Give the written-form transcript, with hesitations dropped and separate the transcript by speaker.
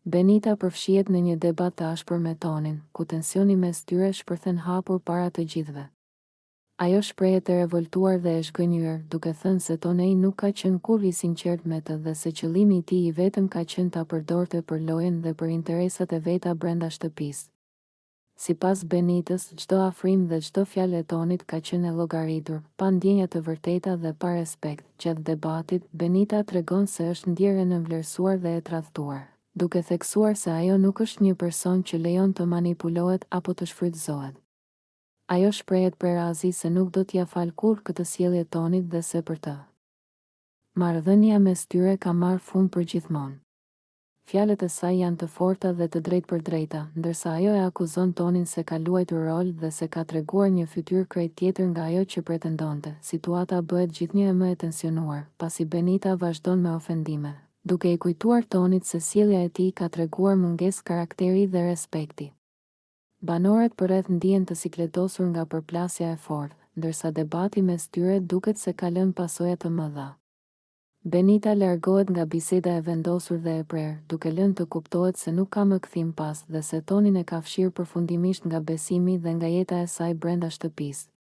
Speaker 1: Benita përfshihet në një debat të ashpër me Tonin, ku tensioni mes tyre shpërthen hapur para të gjithëve. Ajo shprehet e revoltuar dhe e shgënjur, duke thënë se Toni nuk ka qenë kurrë i sinqert me të dhe se qëllimi i tij i vetëm ka qenë ta përdorte për lojën dhe për interesat e veta brenda shtëpisë. Sipas Benitës, çdo afrim dhe çdo fjalë e Tonit ka qenë e llogaritur, pa ndjenja të vërteta dhe pa respekt. Gjatë debatit, Benita tregon se është ndjerë e nënvlerësuar dhe e tradhtuar, duke theksuar se ajo nuk është një person që lejon të manipulohet apo të shfrytëzohet. Ajo shprehet përrazi se nuk do t'ia fal kurrë këtë sjellje Tonit dhe se për të marrëdhënia mes tyre ka marrë fund përgjithmonë. Fjalët e saj janë të forta dhe të drejtpërdrejta, ndërsa ajo e akuzon Tonin se ka luajtur rol dhe se ka treguar një fytyrë krejt tjetër nga ajo që pretendonte. Situata bëhet gjithnjë e më e tensionuar, pasi Benita vazhdon me ofendime, duke i kujtuar Tonit se sjellja e tij ka treguar mungesë karakteri dhe respekti. Banorët përreth ndihen të sikletosur nga përplasja e fortë, ndërsa debati mes tyre duket se ka lënë pasoja të mëdha. Benita largohet nga biseda e vendosur dhe e prerë, duke lënë të kuptohet se nuk ka më kthim pas dhe se Tonin e ka fshirë përfundimisht nga besimi dhe nga jeta e saj brenda shtëpisë.